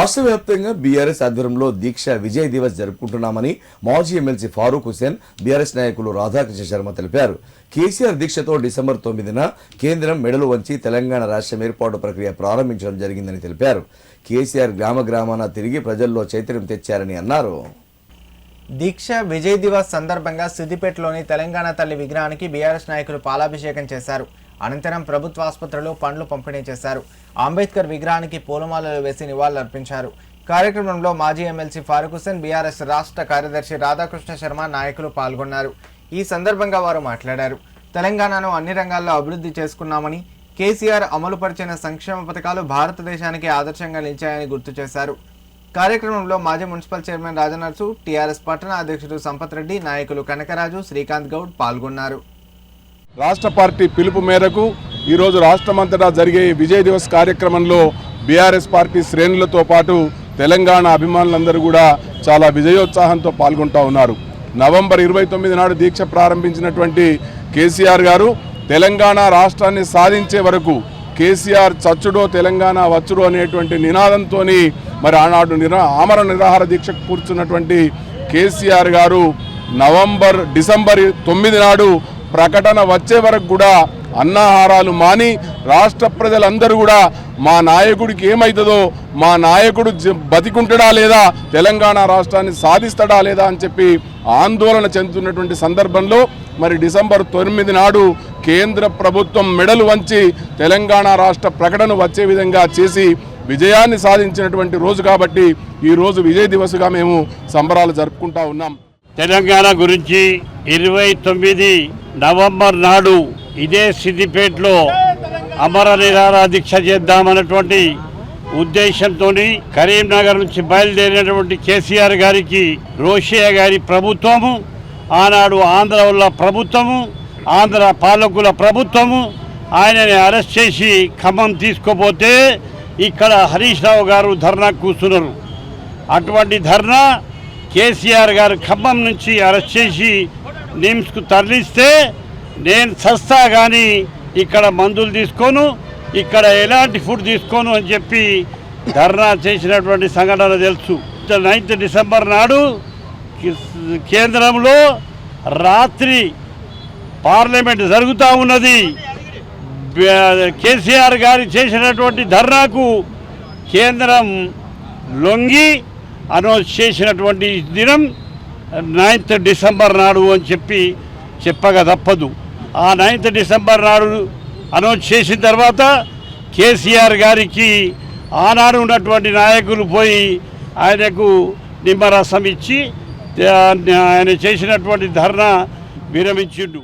రాష్ట్ర వ్యాప్తంగా బీఆర్ఎస్ ఆధ్వర్యంలో దీక్ష విజయ్ దివస్ జరుపుకుంటున్నామని మాజీ ఎమ్మెల్సీ ఫారూక్ హుసేన్ బీఆర్ఎస్ నాయకులు రాధాకృష్ణ శర్మ తెలిపారు. కేసీఆర్ దీక్షతో డిసెంబర్ 9న కేంద్రం మెడలు వంచి తెలంగాణ రాష్ట్రం ఏర్పాటు ప్రక్రియ ప్రారంభించడం జరిగిందని తెలిపారు. కేసీఆర్ గ్రామాన తిరిగి ప్రజల్లో చైతన్యం తెచ్చారని అన్నారు. దీక్ష విజయ్ దివస్ సందర్భంగా సిద్దిపేటలోని తెలంగాణ తల్లి విగ్రహానికి బీఆర్ఎస్ నాయకులు పాలాభిషేకం చేశారు. అనంతరం ప్రభుత్వ ఆసుపత్రిలో పండ్లు పంపిణీ చేశారు. అంబేద్కర్ విగ్రహానికి పూలమాలలు వేసి నివాళులర్పించారు. కార్యక్రమంలో మాజీ ఎమ్మెల్సీ ఫారూక్ హుసేన్, బీఆర్ఎస్ రాష్ట్ర కార్యదర్శి రాధాకృష్ణ శర్మ నాయకులు పాల్గొన్నారు. ఈ సందర్భంగా వారు మాట్లాడారు. తెలంగాణను అన్ని రంగాల్లో అభివృద్ధి చేసుకున్నామని, కేసీఆర్ అమలుపరిచిన సంక్షేమ పథకాలు భారతదేశానికి ఆదర్శంగా నిలిచాయని గుర్తు చేశారు. కార్యక్రమంలో మాజీ మున్సిపల్ చైర్మన్ రాజనర్సు, టీఆర్ఎస్ పట్టణ అధ్యక్షుడు సంపత్ రెడ్డి, నాయకులు కనకరాజు, శ్రీకాంత్ గౌడ్ పాల్గొన్నారు. రాష్ట్ర పార్టీ పిలుపు మేరకు ఈరోజు రాష్ట్రమంతటా జరిగే విజయ్ దివస్ కార్యక్రమంలో బీఆర్ఎస్ పార్టీ శ్రేణులతో పాటు తెలంగాణ అభిమానులందరూ కూడా చాలా విజయోత్సాహంతో పాల్గొంటూ ఉన్నారు. నవంబర్ 29 నాడు దీక్ష ప్రారంభించినటువంటి కేసీఆర్ గారు తెలంగాణ రాష్ట్రాన్ని సాధించే వరకు కేసీఆర్ చచ్చుడో తెలంగాణ వచ్చుడో అనేటువంటి నినాదంతో మరి ఆనాడు ఆమరణ నిరాహార దీక్షకు కూర్చున్నటువంటి కేసీఆర్ గారు డిసెంబర్ 9 నాడు ప్రకటన వచ్చే వరకు కూడా అన్నాహారాలు మాని రాష్ట్ర ప్రజలందరూ కూడా మా నాయకుడికి ఏమవుతుందో, మా నాయకుడు బతికుంటాడా లేదా, తెలంగాణ రాష్ట్రాన్ని సాధిస్తాడా లేదా అని చెప్పి ఆందోళన చెందుతున్నటువంటి సందర్భంలో మరి డిసెంబర్ 9 నాడు కేంద్ర ప్రభుత్వం మెడలు వంచి తెలంగాణ రాష్ట్ర ప్రకటన వచ్చే విధంగా చేసి విజయాన్ని సాధించినటువంటి రోజు కాబట్టి ఈరోజు విజయ్ దివస్గా మేము సంబరాలు జరుపుకుంటా ఉన్నాం. తెలంగాణ గురించి 29 నవంబర్ నాడు ఇదే సిద్దిపేటలో అమర నిరాహార దీక్ష చేద్దామన్నటువంటి ఉద్దేశంతో కరీంనగర్ నుంచి బయలుదేరినటువంటి కేసీఆర్ గారికి రోషయ్య గారి ప్రభుత్వము, ఆనాడు ఆంధ్ర వల్ల ప్రభుత్వము, ఆంధ్ర పాలకుల ప్రభుత్వము ఆయనని అరెస్ట్ చేసి ఖమ్మం తీసుకుపోతే ఇక్కడ హరీష్ రావు గారు ధర్నా కూర్చున్నారు. అటువంటి ధర్నా కేసీఆర్ గారు ఖమ్మం నుంచి అరెస్ట్ చేసి నిమ్స్కు తరలిస్తే నేను సస్తా కానీ ఇక్కడ మందులు తీసుకోను, ఇక్కడ ఎలాంటి ఫుడ్ తీసుకోను అని చెప్పి ధర్నా చేసినటువంటి సంఘటన తెలుసు. 9 డిసెంబర్ నాడు కేంద్రంలో రాత్రి పార్లమెంట్ జరుగుతూ ఉన్నది. కేసీఆర్ గారు చేసినటువంటి ధర్నాకు కేంద్రం లొంగి అనౌన్స్ చేసినటువంటి దినం 9th డిసెంబర్ నాడు అని చెప్పి చెప్పగా తప్పదు. ఆ 9th డిసెంబర్ నాడు అనౌన్స్ చేసిన తర్వాత కేసీఆర్ గారికి ఆనాడు ఉన్నటువంటి నాయకులు పోయి ఆయనకు నిమ్మరసం ఇచ్చి ఆయన చేసినటువంటి ధర్నా విరమించిండు.